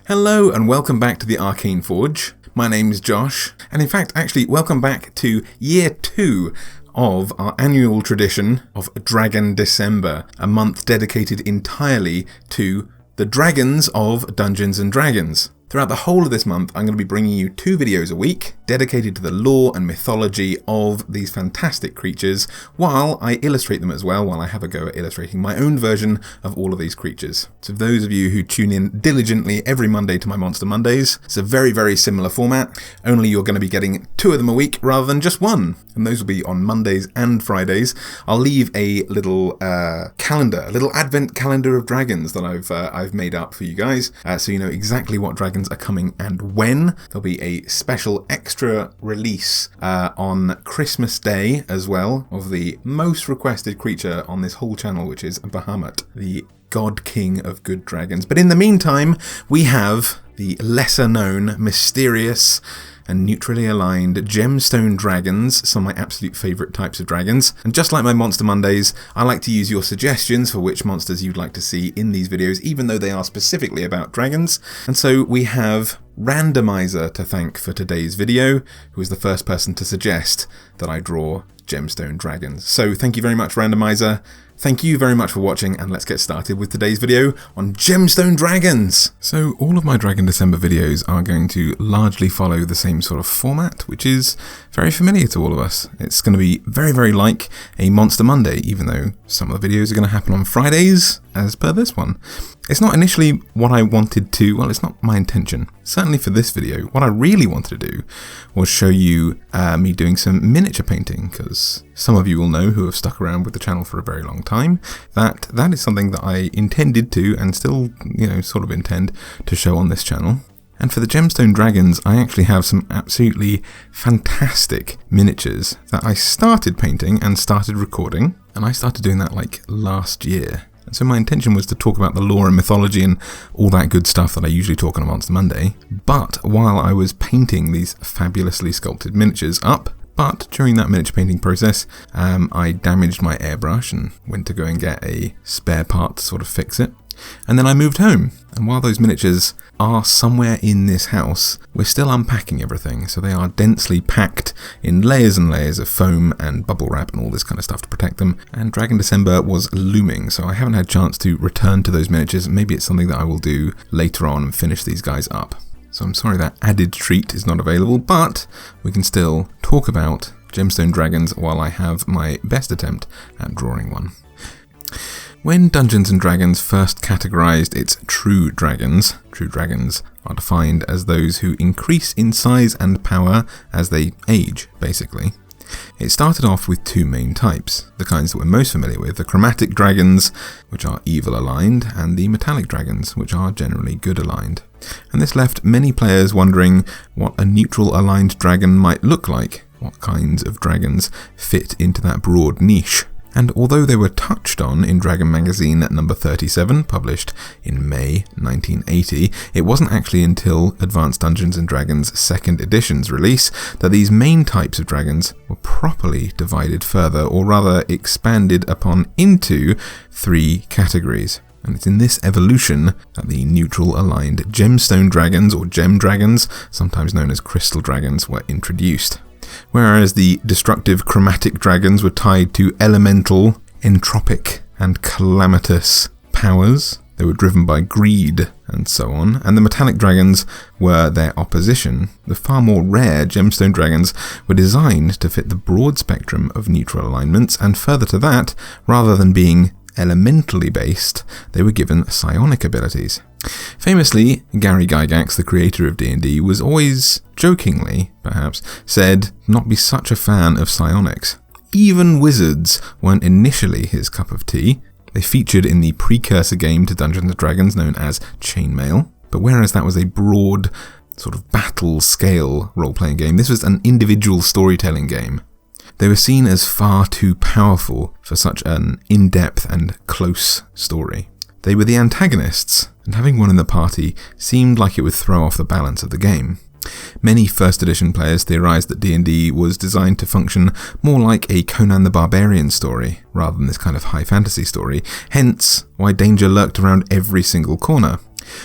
Hello and welcome back to the Arcane Forge. My name's Josh, and in fact, actually, welcome back to year 2 of our annual tradition of Dragon December, a month dedicated entirely to the dragons of Dungeons & Dragons. Throughout the whole of this month, I'm going to be bringing you 2 videos a week dedicated to the lore and mythology of these fantastic creatures, while I illustrate them as well, while I have a go at illustrating my own version of all of these creatures. So those of you who tune in diligently every Monday to my Monster Mondays, it's a very, very similar format, only you're going to be getting 2 of them a week rather than just 1. And those will be on Mondays and Fridays. I'll leave a little calendar, a little advent calendar of dragons that I've made up for you guys, so you know exactly what dragons are coming and when. There'll be a special extra release on Christmas Day as well of the most requested creature on this whole channel, which is Bahamut, the God King of good dragons. But in the meantime, we have the lesser known, mysterious and neutrally aligned Gemstone Dragons, some of my absolute favourite types of dragons. And just like my Monster Mondays, I like to use your suggestions for which monsters you'd like to see in these videos, even though they are specifically about dragons. And so we have Randomizer to thank for today's video, who was the first person to suggest that I draw Gemstone Dragons. So thank you very much, Randomizer. Thank you very much for watching, and let's get started with today's video on Gemstone Dragons. So all of my Dragon December videos are going to largely follow the same sort of format, which is very familiar to all of us. It's going to be very, very like a Monster Monday, even though some of the videos are going to happen on Fridays, as per this one. It's not initially what I wanted to, well, it's not my intention. Certainly for this video, what I really wanted to do was show you me doing some miniature painting, because some of you will know who have stuck around with the channel for a very long time, that is something that I intended to, and still, you know, sort of intend to show on this channel. And for the Gemstone Dragons, I actually have some absolutely fantastic miniatures that I started painting and started recording, and I started doing that like last year. And so my intention was to talk about the lore and mythology and all that good stuff that I usually talk on a Monster Monday. But while I was painting these fabulously sculpted miniatures up, but during that miniature painting process, I damaged my airbrush and went to go and get a spare part to sort of fix it. And then I moved home, and while those miniatures are somewhere in this house, we're still unpacking everything, so they are densely packed in layers and layers of foam and bubble wrap and all this kind of stuff to protect them, and Dragon December was looming, so I haven't had a chance to return to those miniatures. Maybe it's something that I will do later on and finish these guys up. So I'm sorry that added treat is not available, but we can still talk about Gemstone Dragons while I have my best attempt at drawing one. When Dungeons & Dragons first categorized its true dragons are defined as those who increase in size and power as they age, basically. It started off with 2 main types, the kinds that we're most familiar with, the chromatic dragons, which are evil aligned, and the metallic dragons, which are generally good aligned. And this left many players wondering what a neutral aligned dragon might look like, what kinds of dragons fit into that broad niche. And although they were touched on in Dragon Magazine at number 37, published in May 1980, it wasn't actually until Advanced Dungeons & Dragons 2nd edition's release that these main types of dragons were properly divided further, or rather expanded upon into 3 categories. And it's in this evolution that the neutral-aligned Gemstone Dragons, or Gem Dragons, sometimes known as Crystal Dragons, were introduced. Whereas the destructive chromatic dragons were tied to elemental, entropic, and calamitous powers. They were driven by greed and so on, and the metallic dragons were their opposition. The far more rare Gemstone Dragons were designed to fit the broad spectrum of neutral alignments, and further to that, rather than being elementally based, they were given psionic abilities. Famously, Gary Gygax, the creator of D&D, was always, jokingly perhaps, said not be such a fan of psionics. Even wizards weren't initially his cup of tea. They featured in the precursor game to Dungeons & Dragons known as Chainmail, but whereas that was a broad, sort of battle-scale role-playing game, this was an individual storytelling game. They were seen as far too powerful for such an in-depth and close story. They were the antagonists, and having one in the party seemed like it would throw off the balance of the game. Many first edition players theorized that D&D was designed to function more like a Conan the Barbarian story, rather than this kind of high fantasy story, hence why danger lurked around every single corner,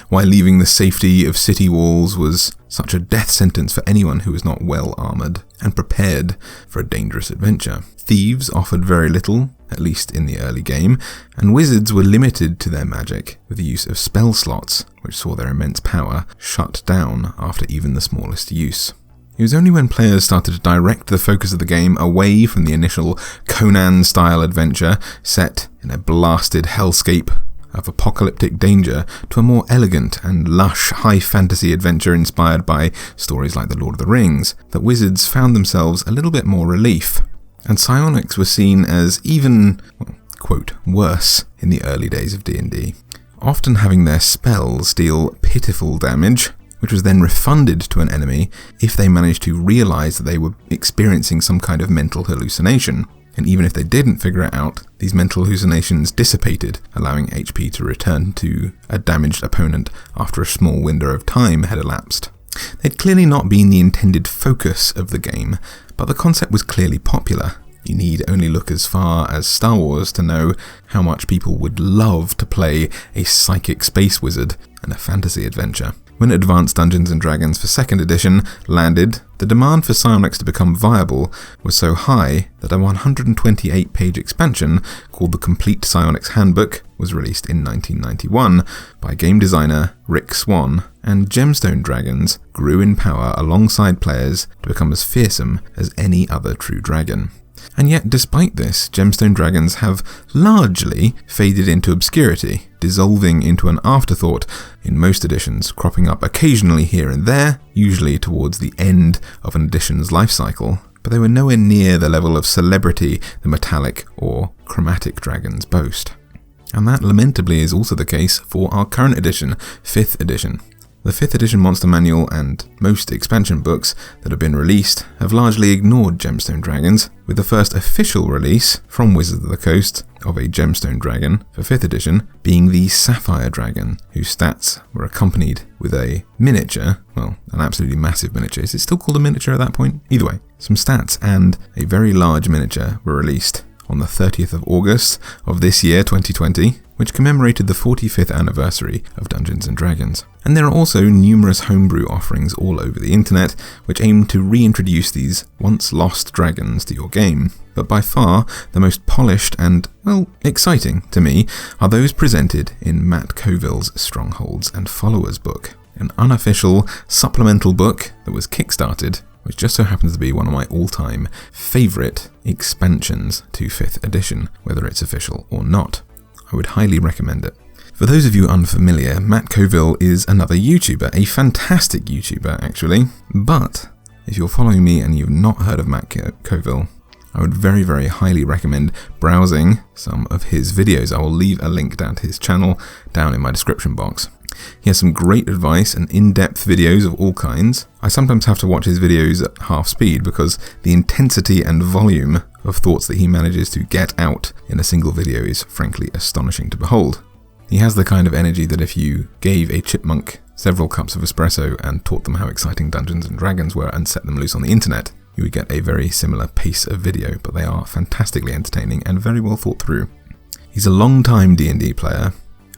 why leaving the safety of city walls was such a death sentence for anyone who was not well armoured and prepared for a dangerous adventure. Thieves offered very little, at least in the early game, and wizards were limited to their magic with the use of spell slots, which saw their immense power shut down after even the smallest use. It was only when players started to direct the focus of the game away from the initial Conan-style adventure set in a blasted hellscape of apocalyptic danger to a more elegant and lush high fantasy adventure inspired by stories like The Lord of the Rings, that wizards found themselves a little bit more relief. And psionics were seen as even, well, quote, worse in the early days of D&D, often having their spells deal pitiful damage, which was then refunded to an enemy if they managed to realise that they were experiencing some kind of mental hallucination. And even if they didn't figure it out, these mental hallucinations dissipated, allowing HP to return to a damaged opponent after a small window of time had elapsed. They'd clearly not been the intended focus of the game, but the concept was clearly popular. You need only look as far as Star Wars to know how much people would love to play a psychic space wizard in a fantasy adventure. When Advanced Dungeons & Dragons for 2nd edition landed, the demand for psionics to become viable was so high that a 128-page expansion called the Complete Psionics Handbook was released in 1991 by game designer Rick Swan, and Gemstone Dragons grew in power alongside players to become as fearsome as any other true dragon. And yet, despite this, Gemstone Dragons have largely faded into obscurity, dissolving into an afterthought in most editions, cropping up occasionally here and there, usually towards the end of an edition's life cycle, but they were nowhere near the level of celebrity the metallic or chromatic dragons boast. And that lamentably is also the case for our current edition, 5th edition. The 5th edition Monster Manual and most expansion books that have been released have largely ignored Gemstone Dragons, with the first official release from Wizards of the Coast of a Gemstone Dragon for 5th edition being the Sapphire Dragon, whose stats were accompanied with a miniature, well, an absolutely massive miniature. Is it still called a miniature at that point? Either way, some stats and a very large miniature were released on the 30th of August of this year, 2020, which commemorated the 45th anniversary of Dungeons & Dragons. And there are also numerous homebrew offerings all over the internet which aim to reintroduce these once lost dragons to your game. But by far, the most polished and, well, exciting to me are those presented in Matt Coville's Strongholds and Followers book, an unofficial supplemental book that was kickstarted, which just so happens to be one of my all-time favourite expansions to 5th edition, whether it's official or not. I would highly recommend it. For those of you unfamiliar, Matt Coville is another YouTuber, a fantastic YouTuber actually, but if you're following me and you've not heard of Matt Coville, I would very, very highly recommend browsing some of his videos. I will leave a link down to his channel down in my description box. He has some great advice and in-depth videos of all kinds. I sometimes have to watch his videos at half speed because the intensity and volume of thoughts that he manages to get out in a single video is frankly astonishing to behold. He has the kind of energy that if you gave a chipmunk several cups of espresso and taught them how exciting Dungeons & Dragons were and set them loose on the internet, you would get a very similar pace of video, but they are fantastically entertaining and very well thought through. He's a long-time D&D player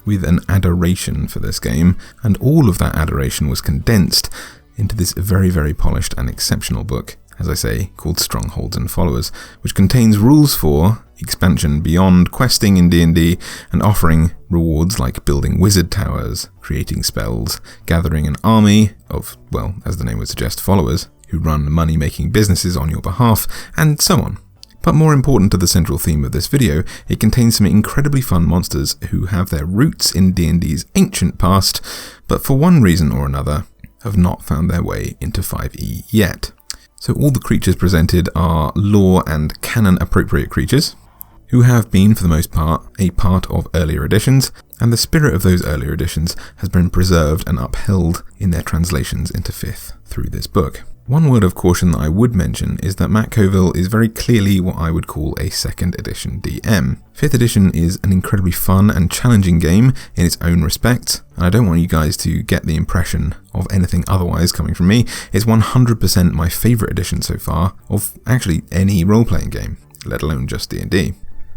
with an adoration for this game, and all of that adoration was condensed into this very, very polished and exceptional book, as I say, called Strongholds and Followers, which contains rules for expansion beyond questing in D&D and offering rewards like building wizard towers, creating spells, gathering an army of, well, as the name would suggest, followers who run money-making businesses on your behalf, and so on. But more important to the central theme of this video, it contains some incredibly fun monsters who have their roots in D&D's ancient past, but for one reason or another, have not found their way into 5e yet. So all the creatures presented are lore and canon-appropriate creatures, who have been, for the most part, a part of earlier editions, and the spirit of those earlier editions has been preserved and upheld in their translations into 5th through this book. One word of caution that I would mention is that Matt Colville is very clearly what I would call a 2nd edition DM. 5th edition is an incredibly fun and challenging game in its own respect, and I don't want you guys to get the impression of anything otherwise coming from me. It's 100% my favourite edition so far of actually any role-playing game, let alone just D&D.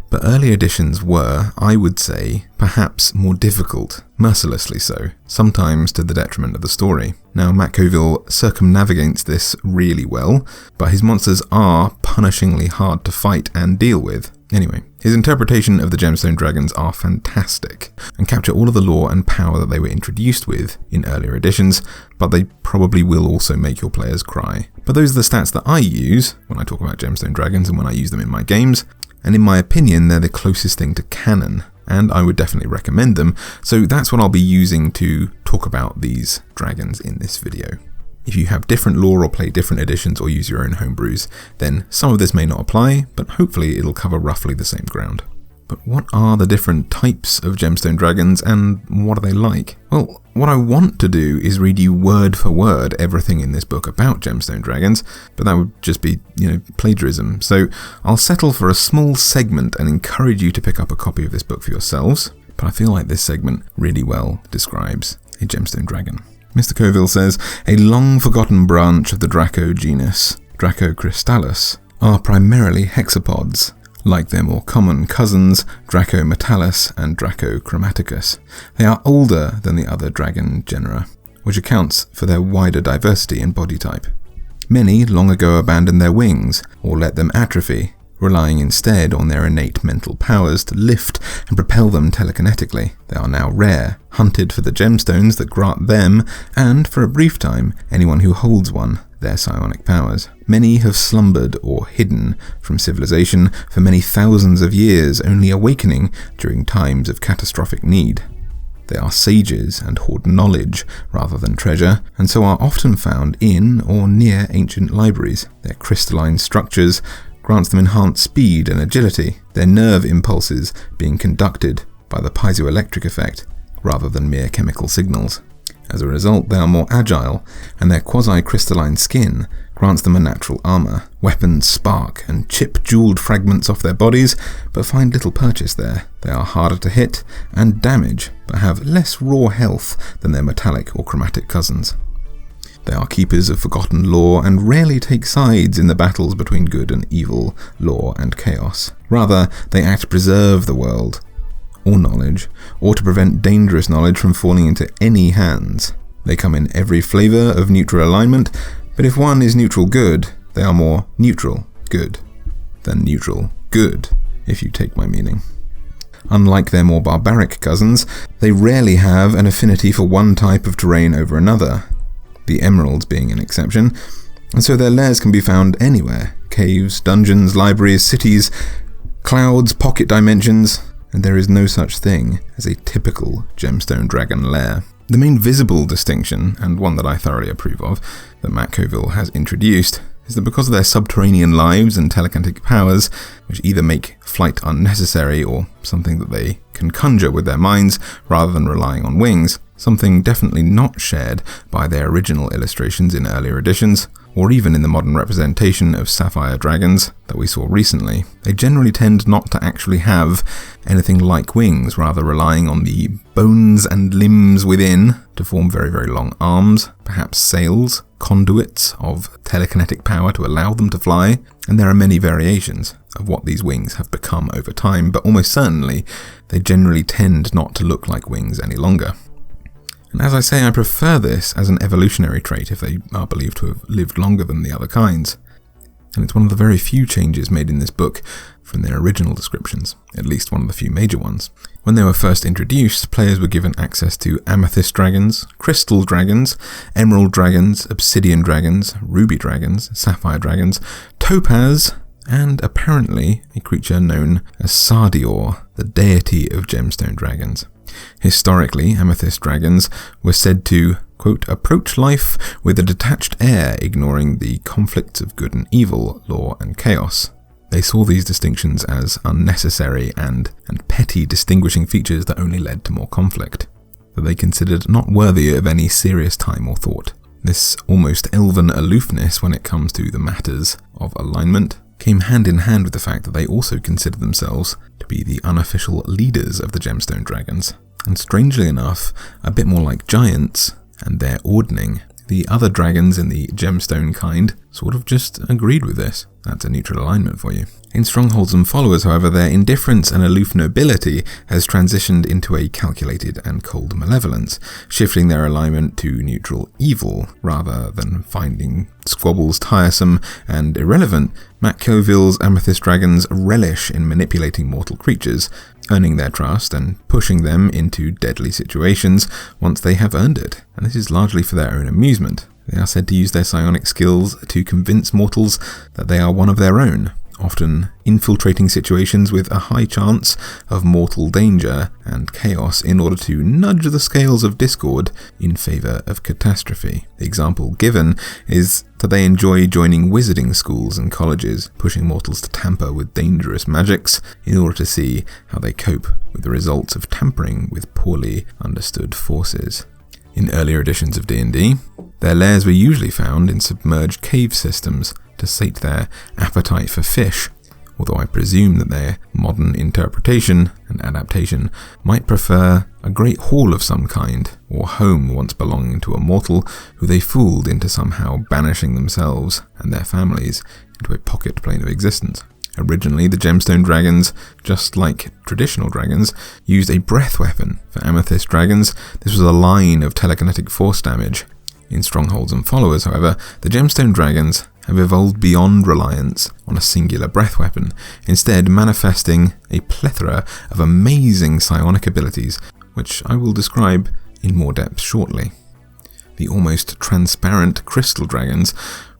But early editions were, I would say, perhaps more difficult, mercilessly so, sometimes to the detriment of the story. Now, Matt Colville circumnavigates this really well, but his monsters are punishingly hard to fight and deal with. Anyway, his interpretation of the Gemstone Dragons are fantastic, and capture all of the lore and power that they were introduced with in earlier editions, but they probably will also make your players cry. But those are the stats that I use when I talk about Gemstone Dragons and when I use them in my games, and in my opinion they're the closest thing to canon, and I would definitely recommend them, so that's what I'll be using to talk about these dragons in this video. If you have different lore or play different editions or use your own homebrews, then some of this may not apply, but hopefully it'll cover roughly the same ground. But what are the different types of Gemstone Dragons and what are they like? Well, what I want to do is read you word for word everything in this book about Gemstone Dragons, but that would just be, plagiarism. So I'll settle for a small segment and encourage you to pick up a copy of this book for yourselves, but I feel like this segment really well describes a Gemstone Dragon. Mr. Colville says, a long-forgotten branch of the Draco genus, Dracocrystallis, are primarily hexapods, like their more common cousins, Dracometalis and Dracochromaticus. They are older than the other dragon genera, which accounts for their wider diversity in body type. Many long ago abandoned their wings, or let them atrophy, relying instead on their innate mental powers to lift and propel them telekinetically. They are now rare, hunted for the gemstones that grant them, and for a brief time, anyone who holds one, their psionic powers. Many have slumbered or hidden from civilization for many thousands of years, only awakening during times of catastrophic need. They are sages and hoard knowledge rather than treasure, and so are often found in or near ancient libraries. Their crystalline structures grants them enhanced speed and agility, their nerve impulses being conducted by the piezoelectric effect rather than mere chemical signals. As a result, they are more agile, and their quasi-crystalline skin grants them a natural armor. Weapons spark and chip jeweled fragments off their bodies, but find little purchase there. They are harder to hit and damage, but have less raw health than their metallic or chromatic cousins. They are keepers of forgotten lore and rarely take sides in the battles between good and evil, lore and chaos. Rather, they act to preserve the world, or knowledge, or to prevent dangerous knowledge from falling into any hands. They come in every flavour of neutral alignment, but if one is neutral good, they are more neutral good than neutral good, if you take my meaning. Unlike their more barbaric cousins, they rarely have an affinity for one type of terrain over another, the emeralds being an exception, and so their lairs can be found anywhere: caves, dungeons, libraries, cities, clouds, pocket dimensions, and there is no such thing as a typical Gemstone Dragon lair. The main visible distinction, and one that I thoroughly approve of, that Matt Colville has introduced, is that because of their subterranean lives and telekinetic powers, which either make flight unnecessary or something that they can conjure with their minds rather than relying on wings, something definitely not shared by their original illustrations in earlier editions, or even in the modern representation of Sapphire Dragons that we saw recently, they generally tend not to actually have anything like wings, rather relying on the bones and limbs within to form very, very long arms, perhaps sails, conduits of telekinetic power to allow them to fly, and there are many variations of what these wings have become over time, but almost certainly they generally tend not to look like wings any longer. And as I say, I prefer this as an evolutionary trait if they are believed to have lived longer than the other kinds. And it's one of the very few changes made in this book from their original descriptions, at least one of the few major ones. When they were first introduced, players were given access to Amethyst Dragons, Crystal Dragons, Emerald Dragons, Obsidian Dragons, Ruby Dragons, Sapphire Dragons, Topaz, and apparently a creature known as Sardior, the deity of Gemstone Dragons. Historically, Amethyst Dragons were said to, quote, approach life with a detached air, ignoring the conflicts of good and evil, law and chaos. They saw these distinctions as unnecessary and petty distinguishing features that only led to more conflict, that they considered not worthy of any serious time or thought. This almost elven aloofness when it comes to the matters of alignment came hand in hand with the fact that they also considered themselves to be the unofficial leaders of the Gemstone Dragons, and strangely enough, a bit more like giants and their ordning. The other dragons in the Gemstone kind sort of just agreed with this. That's a neutral alignment for you. In Strongholds and Followers, however, their indifference and aloof nobility has transitioned into a calculated and cold malevolence, shifting their alignment to neutral evil, rather than finding squabbles tiresome and irrelevant. Matt Coville's Amethyst Dragons relish in manipulating mortal creatures, earning their trust and pushing them into deadly situations once they have earned it, and this is largely for their own amusement. They are said to use their psionic skills to convince mortals that they are one of their own, often infiltrating situations with a high chance of mortal danger and chaos in order to nudge the scales of discord in favour of catastrophe. The example given is that they enjoy joining wizarding schools and colleges, pushing mortals to tamper with dangerous magics in order to see how they cope with the results of tampering with poorly understood forces. In earlier editions of D&D, their lairs were usually found in submerged cave systems to sate their appetite for fish, although I presume that their modern interpretation and adaptation might prefer a great hall of some kind, or home once belonging to a mortal who they fooled into somehow banishing themselves and their families into a pocket plane of existence. Originally, the Gemstone Dragons, just like traditional dragons, used a breath weapon. For Amethyst Dragons, this was a line of telekinetic force damage. In Strongholds and Followers, however, the Gemstone Dragons have evolved beyond reliance on a singular breath weapon, instead manifesting a plethora of amazing psionic abilities, which I will describe in more depth shortly. The almost transparent crystal dragons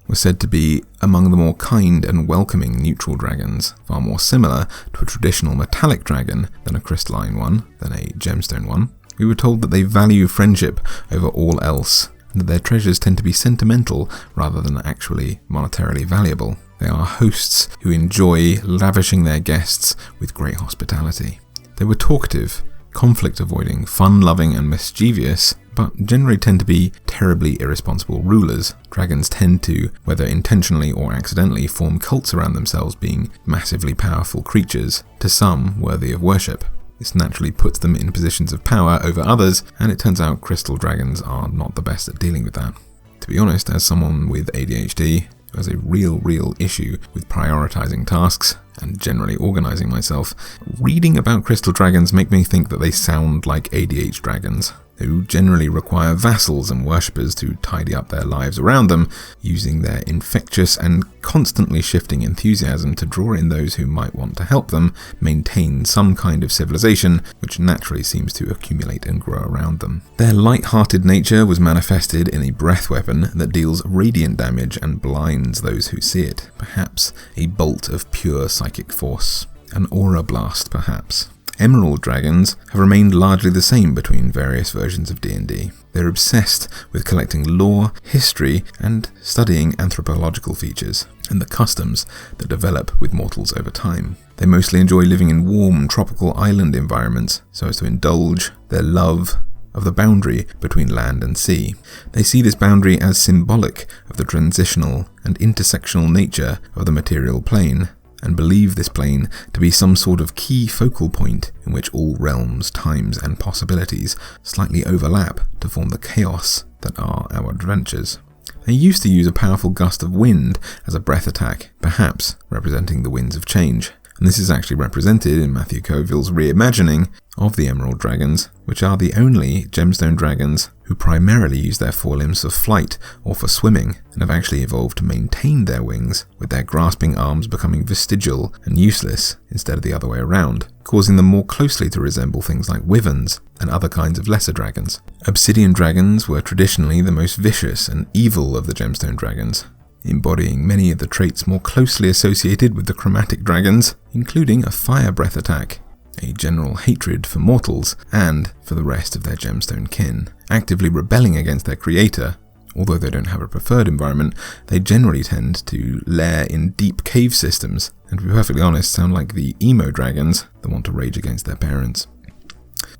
were said to be among the more kind and welcoming neutral dragons, far more similar to a traditional metallic dragon than a crystalline one, than a gemstone one. We were told that they value friendship over all else, and that their treasures tend to be sentimental rather than actually monetarily valuable. They are hosts who enjoy lavishing their guests with great hospitality. They were talkative, conflict-avoiding, fun-loving and mischievous, but generally tend to be terribly irresponsible rulers. Dragons tend to, whether intentionally or accidentally, form cults around themselves being massively powerful creatures, to some worthy of worship. This naturally puts them in positions of power over others, and it turns out crystal dragons are not the best at dealing with that. To be honest, as someone with ADHD, who has a real issue with prioritizing tasks and generally organizing myself, reading about crystal dragons make me think that they sound like ADH dragons, who generally require vassals and worshippers to tidy up their lives around them, using their infectious and constantly shifting enthusiasm to draw in those who might want to help them maintain some kind of civilization which naturally seems to accumulate and grow around them. Their light-hearted nature was manifested in a breath weapon that deals radiant damage and blinds those who see it, perhaps a bolt of pure psychic force, an aura blast perhaps. Emerald Dragons have remained largely the same between various versions of D&D. They're obsessed with collecting lore, history, and studying anthropological features, and the customs that develop with mortals over time. They mostly enjoy living in warm, tropical island environments, so as to indulge their love of the boundary between land and sea. They see this boundary as symbolic of the transitional and intersectional nature of the material plane, and believe this plane to be some sort of key focal point in which all realms, times, and possibilities slightly overlap to form the chaos that are our adventures. They used to use a powerful gust of wind as a breath attack, perhaps representing the winds of change, and this is actually represented in Matthew Coville's reimagining of the Emerald Dragons, which are the only Gemstone Dragons who primarily use their forelimbs for flight or for swimming, and have actually evolved to maintain their wings, with their grasping arms becoming vestigial and useless instead of the other way around, causing them more closely to resemble things like wyverns and other kinds of lesser dragons. Obsidian Dragons were traditionally the most vicious and evil of the Gemstone Dragons, embodying many of the traits more closely associated with the Chromatic Dragons, including a fire breath attack, a general hatred for mortals and for the rest of their gemstone kin, actively rebelling against their creator. Although they don't have a preferred environment, they generally tend to lair in deep cave systems, and to be perfectly honest, sound like the emo dragons that want to rage against their parents.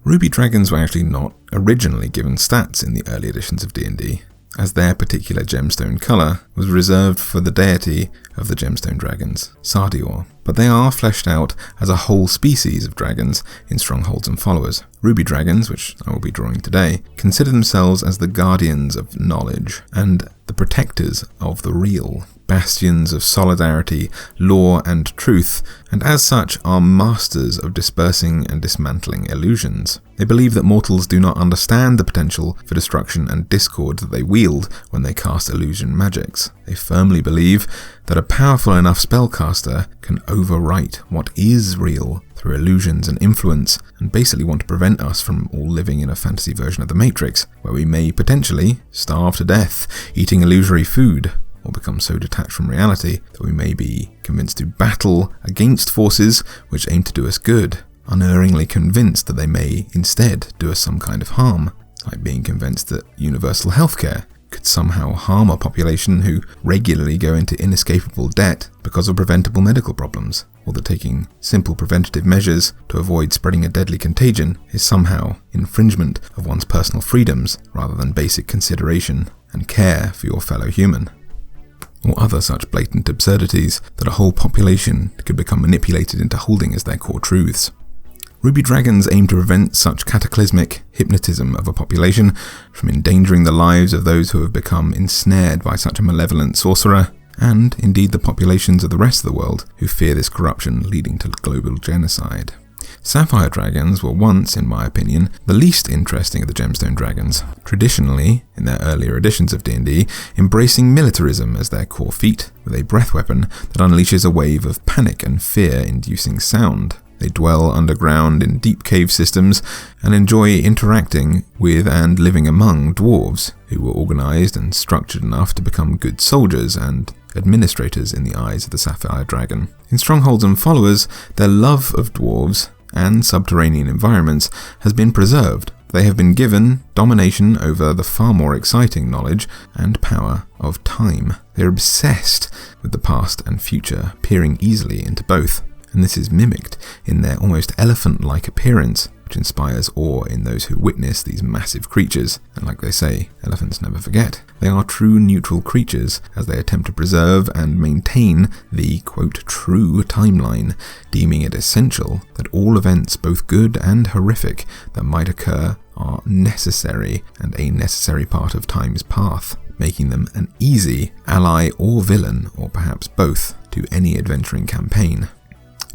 Ruby dragons were actually not originally given stats in the early editions of D&D. as their particular gemstone colour was reserved for the deity of the Gemstone Dragons, Sardior. But they are fleshed out as a whole species of dragons in Strongholds and Followers. Ruby dragons, which I will be drawing today, consider themselves as the guardians of knowledge and the protectors of the real, bastions of solidarity, law and truth, and as such are masters of dispersing and dismantling illusions. They believe that mortals do not understand the potential for destruction and discord that they wield when they cast illusion magics. They firmly believe that a powerful enough spellcaster can overwrite what is real through illusions and influence, and basically want to prevent us from all living in a fantasy version of the Matrix, where we may potentially starve to death, eating illusory food, or become so detached from reality that we may be convinced to battle against forces which aim to do us good, unerringly convinced that they may instead do us some kind of harm, like being convinced that universal healthcare could somehow harm a population who regularly go into inescapable debt because of preventable medical problems, or that taking simple preventative measures to avoid spreading a deadly contagion is somehow infringement of one's personal freedoms rather than basic consideration and care for your fellow human. Or other such blatant absurdities that a whole population could become manipulated into holding as their core truths. Ruby dragons aim to prevent such cataclysmic hypnotism of a population from endangering the lives of those who have become ensnared by such a malevolent sorcerer, and indeed the populations of the rest of the world who fear this corruption leading to global genocide. Sapphire Dragons were once, in my opinion, the least interesting of the Gemstone Dragons, traditionally, in their earlier editions of D&D, embracing militarism as their core feat, with a breath weapon that unleashes a wave of panic and fear-inducing sound. They dwell underground in deep cave systems and enjoy interacting with and living among dwarves, who were organised and structured enough to become good soldiers and administrators in the eyes of the Sapphire Dragon. In Strongholds and Followers, their love of dwarves and subterranean environments has been preserved. They have been given domination over the far more exciting knowledge and power of time. They are obsessed with the past and future, peering easily into both. And this is mimicked in their almost elephant-like appearance, which inspires awe in those who witness these massive creatures. And like they say, elephants never forget. They are true neutral creatures as they attempt to preserve and maintain the, quote, true timeline, deeming it essential that all events, both good and horrific, that might occur are necessary and a necessary part of time's path, making them an easy ally or villain, or perhaps both, to any adventuring campaign.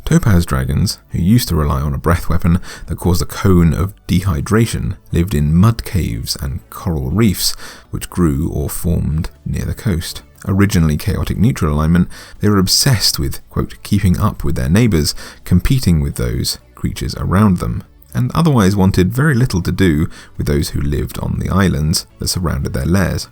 Topaz Dragons, who used to rely on a breath weapon that caused a cone of dehydration, lived in mud caves and coral reefs which grew or formed near the coast. Originally chaotic neutral alignment, they were obsessed with, quote, keeping up with their neighbours, competing with those creatures around them, and otherwise wanted very little to do with those who lived on the islands that surrounded their lairs.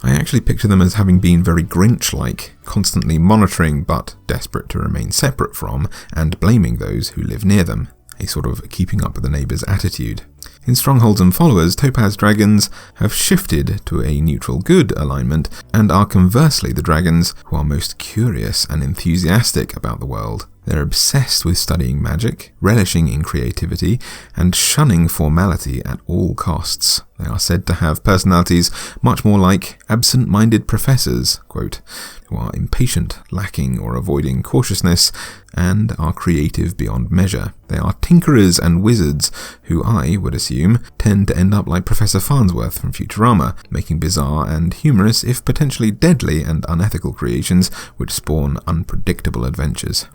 I actually picture them as having been very Grinch-like, constantly monitoring but desperate to remain separate from and blaming those who live near them, a sort of keeping up with the neighbours attitude. In Strongholds and Followers, Topaz Dragons have shifted to a neutral good alignment and are conversely the dragons who are most curious and enthusiastic about the world. They're obsessed with studying magic, relishing in creativity, and shunning formality at all costs. They are said to have personalities much more like absent-minded professors, quote, who are impatient, lacking or avoiding cautiousness, and are creative beyond measure. They are tinkerers and wizards who, I would assume, tend to end up like Professor Farnsworth from Futurama, making bizarre and humorous, if potentially deadly and unethical creations which spawn unpredictable adventures.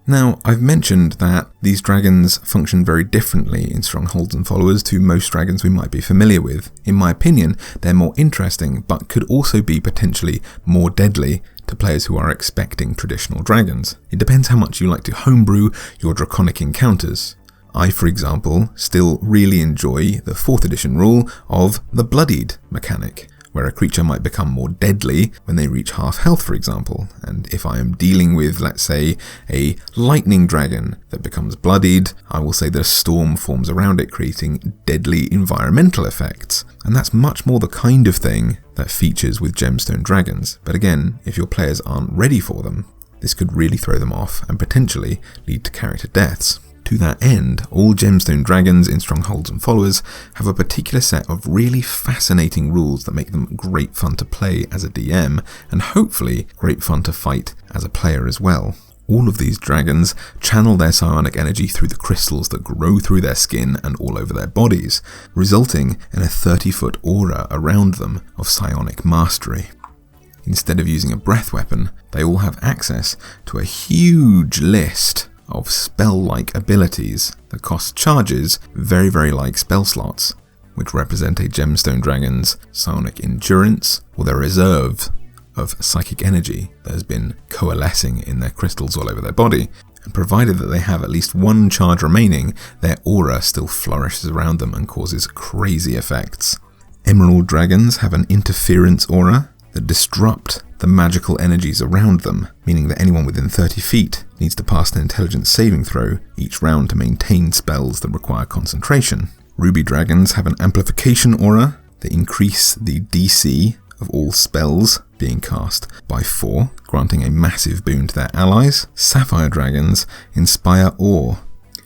Now, I've mentioned that these dragons function very differently in Strongholds and Followers to most dragons we might be familiar with. In my opinion, they're more interesting, but could also be potentially more deadly to players who are expecting traditional dragons. It depends how much you like to homebrew your draconic encounters. I, for example, still really enjoy the 4th edition rule of the bloodied mechanic, where a creature might become more deadly when they reach half health, for example. And if I am dealing with, let's say, a lightning dragon that becomes bloodied, I will say that a storm forms around it, creating deadly environmental effects. And that's much more the kind of thing that features with Gemstone Dragons. But again, if your players aren't ready for them, this could really throw them off and potentially lead to character deaths. To that end, all Gemstone Dragons in Strongholds and Followers have a particular set of really fascinating rules that make them great fun to play as a DM, and hopefully great fun to fight as a player as well. All of these dragons channel their psionic energy through the crystals that grow through their skin and all over their bodies, resulting in a 30-foot aura around them of psionic mastery. Instead of using a breath weapon, they all have access to a huge list of spell-like abilities that cost charges very, very like spell slots, which represent a Gemstone Dragon's psionic endurance or their reserve of psychic energy that has been coalescing in their crystals all over their body, and provided that they have at least one charge remaining, their aura still flourishes around them and causes crazy effects. Emerald Dragons have an interference aura that disrupt the magical energies around them, meaning that anyone within 30 feet needs to pass an intelligence saving throw each round to maintain spells that require concentration. Ruby Dragons have an amplification aura that increase the DC of all spells being cast by 4, granting a massive boon to their allies. Sapphire Dragons inspire awe,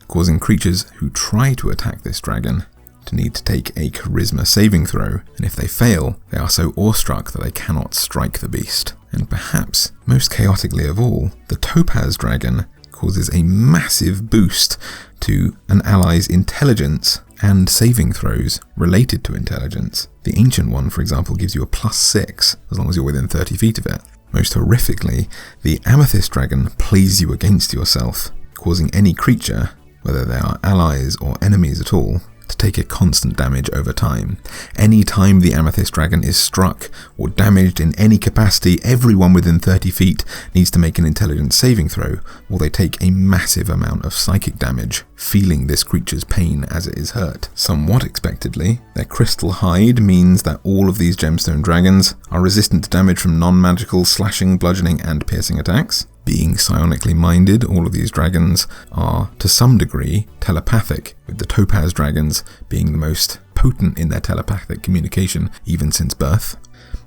causing creatures who try to attack this dragon to need to take a charisma saving throw, and if they fail, they are so awestruck that they cannot strike the beast. And perhaps most chaotically of all, the Topaz Dragon causes a massive boost to an ally's intelligence and saving throws related to intelligence. The ancient one, for example, gives you a +6 as long as you're within 30 feet of it. Most horrifically, the Amethyst Dragon plays you against yourself, causing any creature, whether they are allies or enemies at all, to take a constant damage over time. Any time the Amethyst Dragon is struck or damaged in any capacity, everyone within 30 feet needs to make an intelligence saving throw, or they take a massive amount of psychic damage, feeling this creature's pain as it is hurt. Somewhat expectedly, their crystal hide means that all of these Gemstone Dragons are resistant to damage from non-magical slashing, bludgeoning, and piercing attacks. Being psionically minded, all of these dragons are, to some degree, telepathic, with the Topaz Dragons being the most potent in their telepathic communication even since birth.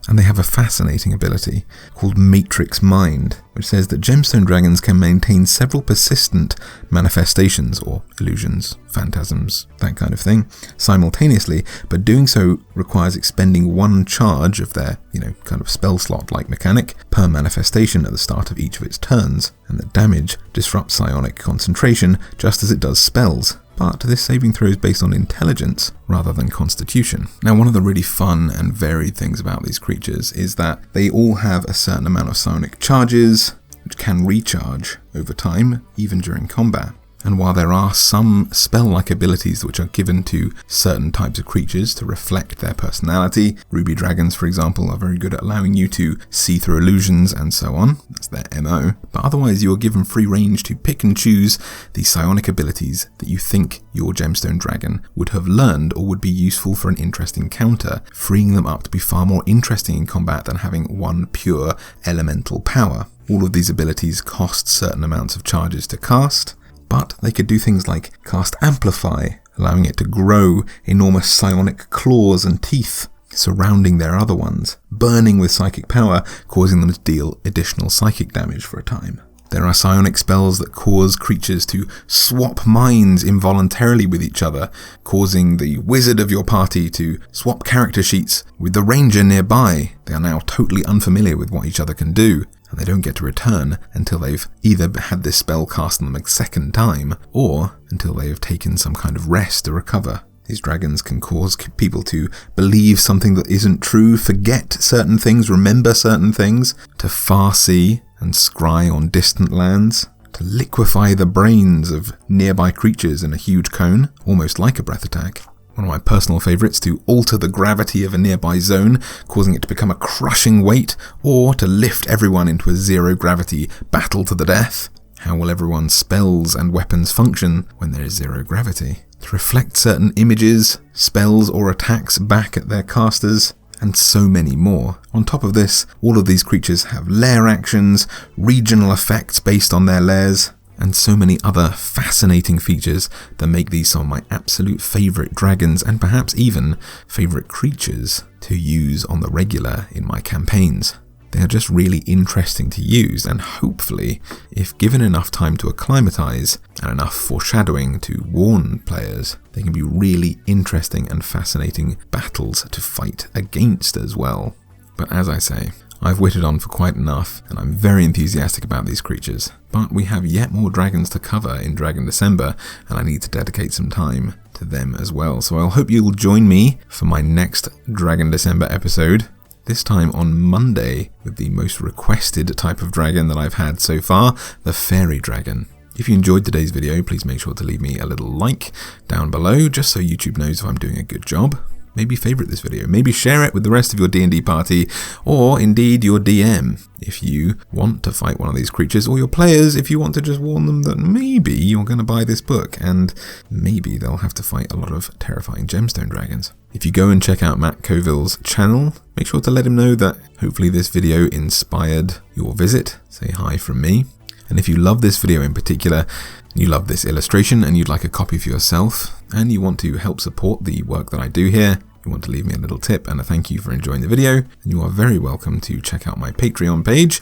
And they have a fascinating ability called Matrix Mind, which says that Gemstone Dragons can maintain several persistent manifestations or illusions, phantasms, that kind of thing, simultaneously, but doing so requires expending one charge of their, kind of spell slot-like mechanic per manifestation at the start of each of its turns, and the damage disrupts psionic concentration just as it does spells. But this saving throw is based on intelligence rather than constitution. Now, one of the really fun and varied things about these creatures is that they all have a certain amount of psionic charges, which can recharge over time, even during combat. And while there are some spell-like abilities which are given to certain types of creatures to reflect their personality, Ruby Dragons, for example, are very good at allowing you to see through illusions and so on. That's their MO. But otherwise, you are given free range to pick and choose the psionic abilities that you think your Gemstone Dragon would have learned or would be useful for an interesting counter, freeing them up to be far more interesting in combat than having one pure elemental power. All of these abilities cost certain amounts of charges to cast, but they could do things like cast Amplify, allowing it to grow enormous psionic claws and teeth surrounding their other ones, burning with psychic power, causing them to deal additional psychic damage for a time. There are psionic spells that cause creatures to swap minds involuntarily with each other, causing the wizard of your party to swap character sheets with the ranger nearby. They are now totally unfamiliar with what each other can do, and they don't get to return until they've either had this spell cast on them a second time, or until they have taken some kind of rest to recover. These dragons can cause people to believe something that isn't true, forget certain things, remember certain things, to far-see and scry on distant lands, to liquefy the brains of nearby creatures in a huge cone, almost like a breath attack. One of my personal favourites, to alter the gravity of a nearby zone, causing it to become a crushing weight, or to lift everyone into a zero-gravity battle to the death. How will everyone's spells and weapons function when there is zero gravity? To reflect certain images, spells or attacks back at their casters, and so many more. On top of this, all of these creatures have lair actions, regional effects based on their lairs, and so many other fascinating features that make these some of my absolute favourite dragons and perhaps even favourite creatures to use on the regular in my campaigns. They are just really interesting to use, and hopefully, if given enough time to acclimatise and enough foreshadowing to warn players, they can be really interesting and fascinating battles to fight against as well. But as I say, I've witted on for quite enough, and I'm very enthusiastic about these creatures. But we have yet more dragons to cover in Dragon December, and I need to dedicate some time to them as well. So I hope you'll join me for my next Dragon December episode, this time on Monday, with the most requested type of dragon that I've had so far, the Fairy Dragon. If you enjoyed today's video, please make sure to leave me a little like down below, just so YouTube knows if I'm doing a good job. Maybe favourite this video, maybe share it with the rest of your D&D party, or indeed your DM, if you want to fight one of these creatures, or your players if you want to just warn them that maybe you're going to buy this book, and maybe they'll have to fight a lot of terrifying Gemstone Dragons. If you go and check out Matt Coville's channel, make sure to let him know that hopefully this video inspired your visit. Say hi from me. And if you love this video in particular, you love this illustration and you'd like a copy for yourself, and you want to help support the work that I do here, you want to leave me a little tip and a thank you for enjoying the video, and you are very welcome to check out my Patreon page.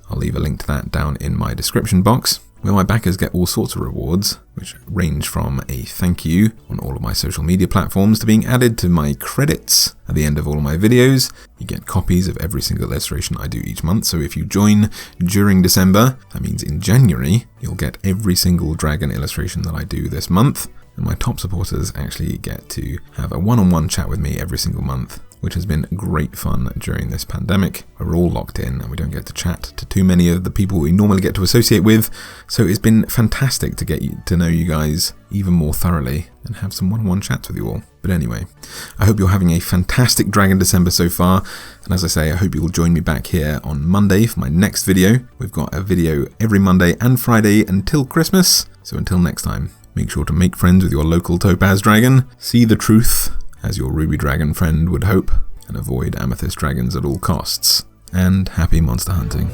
I'll leave a link to that down in my description box, where my backers get all sorts of rewards, which range from a thank you on all of my social media platforms to being added to my credits at the end of all of my videos. You get copies of every single illustration I do each month, so if you join during December, that means in January, you'll get every single dragon illustration that I do this month. And my top supporters actually get to have a one-on-one chat with me every single month, which has been great fun during this pandemic. We're all locked in and we don't get to chat to too many of the people we normally get to associate with, so it's been fantastic to get to know you guys even more thoroughly and have some one-on-one chats with you all. But anyway, I hope you're having a fantastic Dragon December so far, and as I say, I hope you will join me back here on Monday for my next video. We've got a video every Monday and Friday until Christmas, so until next time, make sure to make friends with your local Topaz Dragon, see the truth, as your Ruby Dragon friend would hope, and avoid Amethyst Dragons at all costs. And happy monster hunting.